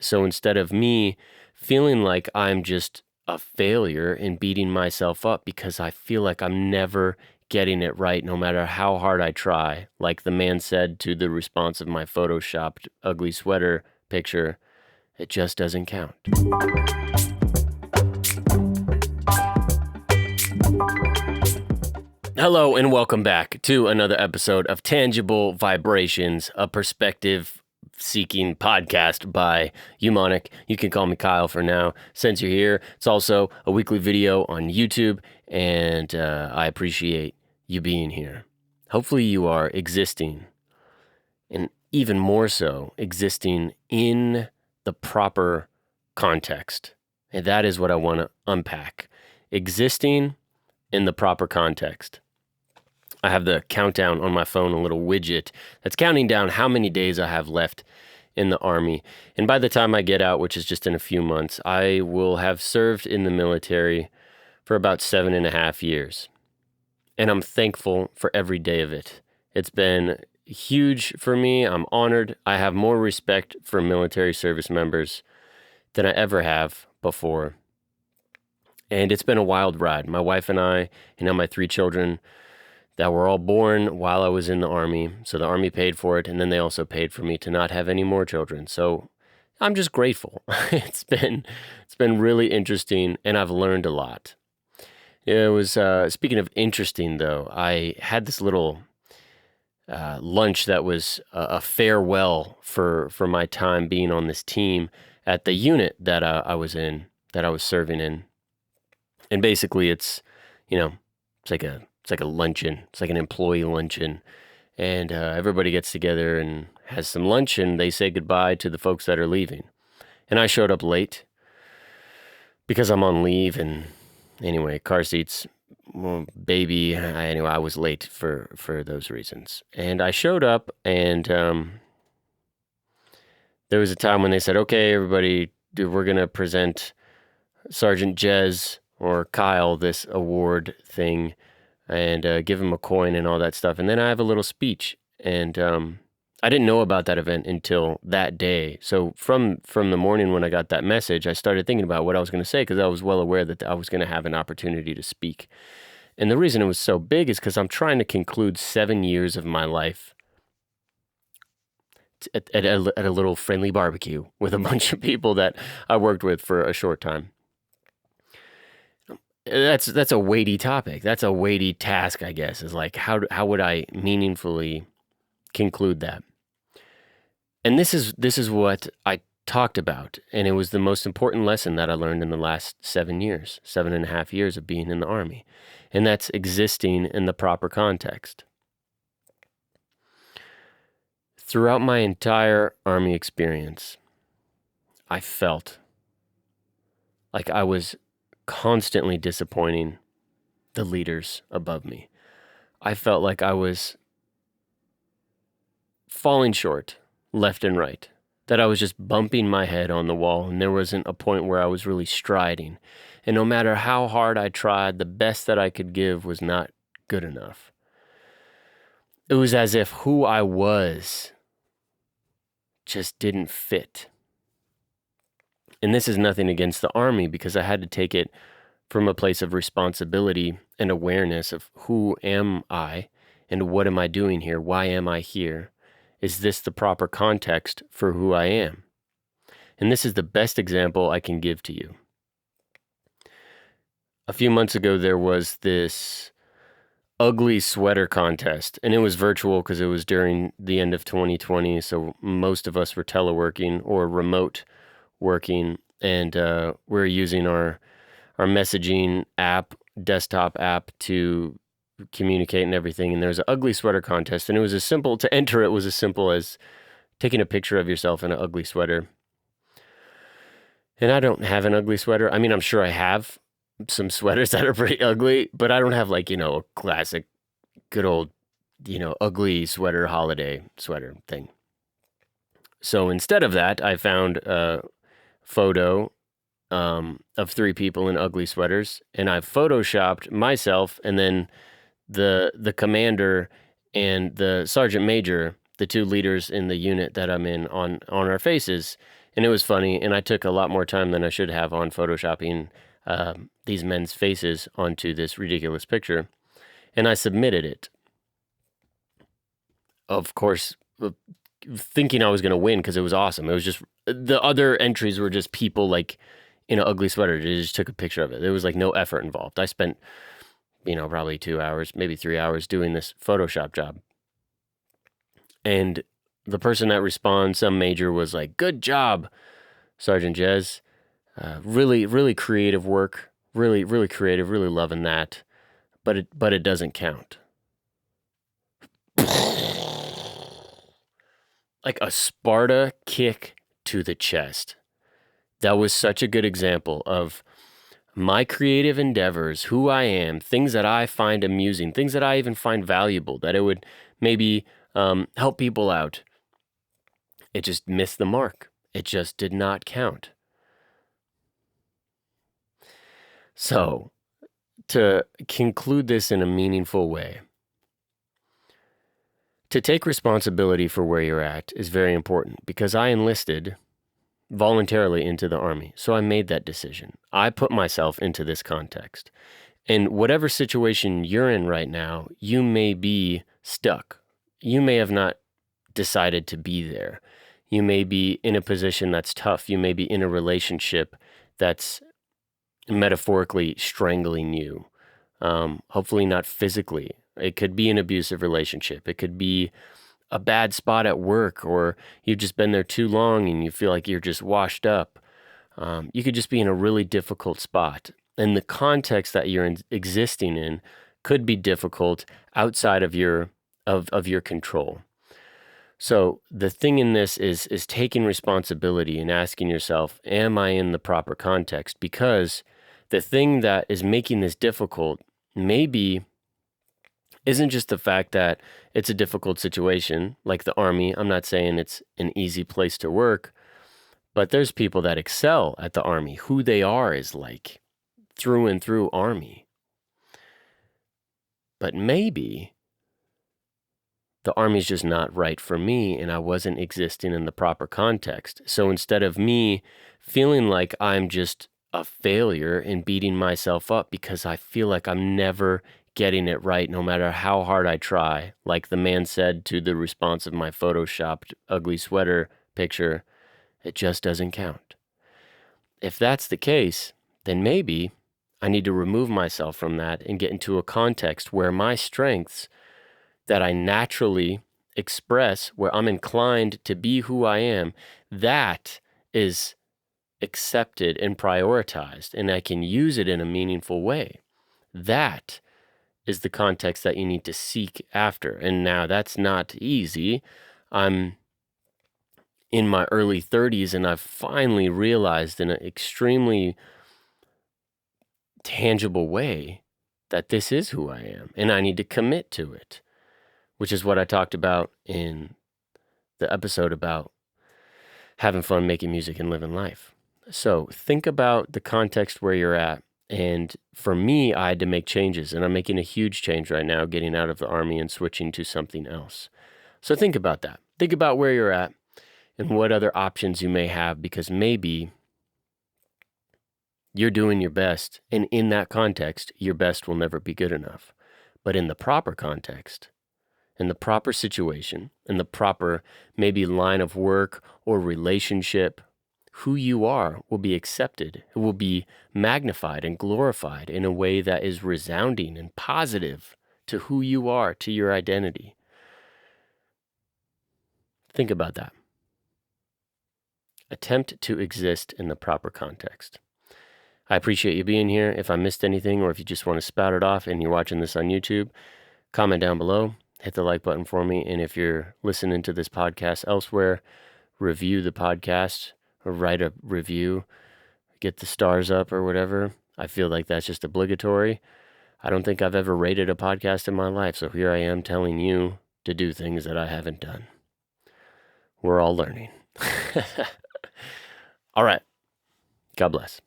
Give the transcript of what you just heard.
So instead of me feeling like I'm just a failure and beating myself up because I feel like I'm never getting it right no matter how hard I try, like the man said to the response of my photoshopped ugly sweater picture, it just doesn't count. Hello and welcome back to another episode of Tangible Vibrations, a perspective seeking podcast by Umonic. You can call me Kyle for now since you're here. It's also a weekly video on YouTube, and I appreciate you being here. Hopefully you are existing, and even more so, existing in the proper context. And that is what I want to unpack. Existing in the proper context. I have the countdown on my phone, a little widget that's counting down how many days I have left in the Army. And by the time I get out, which is just in a few months, I will have served in the military for about 7.5 years. And I'm thankful for every day of it. It's been huge for me. I'm honored. I have more respect for military service members than I ever have before. And it's been a wild ride. My wife and I, and now my 3 children, that were all born while I was in the Army. So the Army paid for it, and then they also paid for me to not have any more children. So I'm just grateful. It's been really interesting, and I've learned a lot. It was, speaking of interesting though, I had this little lunch that was a farewell for my time being on this team at the unit that I was in, that I was serving in. And basically it's like a luncheon. It's like an employee luncheon. And everybody gets together and has some lunch, and they say goodbye to the folks that are leaving. And I showed up late because I'm on leave. And anyway, car seats, baby. Anyway, I was late for those reasons. And I showed up, and there was a time when they said, okay, everybody, we're going to present Sergeant Jez or Kyle this award thing, and give him a coin and all that stuff. And then I have a little speech. And I didn't know about that event until that day. So from the morning when I got that message, I started thinking about what I was going to say, because I was well aware that I was going to have an opportunity to speak. And the reason it was so big is because I'm trying to conclude 7 years of my life at a little friendly barbecue with a bunch of people that I worked with for a short time. That's a weighty topic. That's a weighty task, I guess, is like, how would I meaningfully conclude that? And this is what I talked about. And it was the most important lesson that I learned in the last 7.5 years of being in the Army. And that's existing in the proper context. Throughout my entire Army experience, I felt like I was constantly disappointing the leaders above me. I felt like I was falling short left and right, that I was just bumping my head on the wall, and there wasn't a point where I was really striding. And no matter how hard I tried, the best that I could give was not good enough. It was as if who I was just didn't fit. And this is nothing against the Army, because I had to take it from a place of responsibility and awareness of who am I and what am I doing here? Why am I here? Is this the proper context for who I am? And this is the best example I can give to you. A few months ago, there was this ugly sweater contest, and it was virtual because it was during the end of 2020. So most of us were teleworking or remote working, and we're using our messaging app, desktop app, to communicate and everything. And there was an ugly sweater contest, and it was to enter it was as simple as taking a picture of yourself in an ugly sweater. And I don't have an ugly sweater. I mean, I'm sure I have some sweaters that are pretty ugly, but I don't have a classic, good old, ugly sweater, holiday sweater thing. So instead of that, I found a photo of 3 people in ugly sweaters, and I photoshopped myself, and then the commander and the sergeant major, the 2 leaders in the unit that I'm in, on our faces. And it was funny, and I took a lot more time than I should have on photoshopping these men's faces onto this ridiculous picture, and I submitted it. Of course, thinking I was going to win because it was awesome. It was just, the other entries were just people like in an ugly sweater. They just took a picture of it. There was like no effort involved. I spent, probably 2 hours, maybe 3 hours doing this Photoshop job. And the person that responds, some major, was like, "Good job, Sergeant Jez. Really, really creative work. Really, really creative. Really loving that. But it doesn't count." Like a Sparta kick to the chest. That was such a good example of my creative endeavors, who I am, things that I find amusing, things that I even find valuable, that it would maybe help people out. It just missed the mark. It just did not count. So, to conclude this in a meaningful way, to take responsibility for where you're at is very important, because I enlisted voluntarily into the Army. So I made that decision. I put myself into this context. And whatever situation you're in right now, you may be stuck. You may have not decided to be there. You may be in a position that's tough. You may be in a relationship that's metaphorically strangling you. Hopefully not physically. It could be an abusive relationship. It could be a bad spot at work, or you've just been there too long and you feel like you're just washed up. You could just be in a really difficult spot. And the context that you're existing in could be difficult outside of your control. So the thing in this is taking responsibility and asking yourself, am I in the proper context? Because the thing that is making this difficult maybe isn't just the fact that it's a difficult situation, like the Army. I'm not saying it's an easy place to work, but there's people that excel at the Army. Who they are is like through and through Army. But maybe the Army's just not right for me, and I wasn't existing in the proper context. So instead of me feeling like I'm just a failure and beating myself up because I feel like I'm never getting it right no matter how hard I try, like the man said to the response of my photoshopped ugly sweater picture, it just doesn't count. If that's the case, then maybe I need to remove myself from that and get into a context where my strengths that I naturally express, where I'm inclined to be who I am, that is accepted and prioritized, and I can use it in a meaningful way. That is the context that you need to seek after. And now that's not easy. I'm in my early 30s, and I've finally realized in an extremely tangible way that this is who I am, and I need to commit to it, which is what I talked about in the episode about having fun making music and living life. So think about the context where you're at. And for me, I had to make changes, and I'm making a huge change right now, getting out of the Army and switching to something else. So think about that. Think about where you're at and what other options you may have, because maybe you're doing your best, and in that context, your best will never be good enough. But in the proper context, in the proper situation, in the proper maybe line of work or relationship, who you are will be accepted. It will be magnified and glorified in a way that is resounding and positive to who you are, to your identity. Think about that. Attempt to exist in the proper context. I appreciate you being here. If I missed anything, or if you just want to spout it off and you're watching this on YouTube, comment down below, hit the like button for me. And if you're listening to this podcast elsewhere, review the podcast, or write a review, get the stars up or whatever. I feel like that's just obligatory. I don't think I've ever rated a podcast in my life, so here I am telling you to do things that I haven't done. We're all learning. All right. God bless.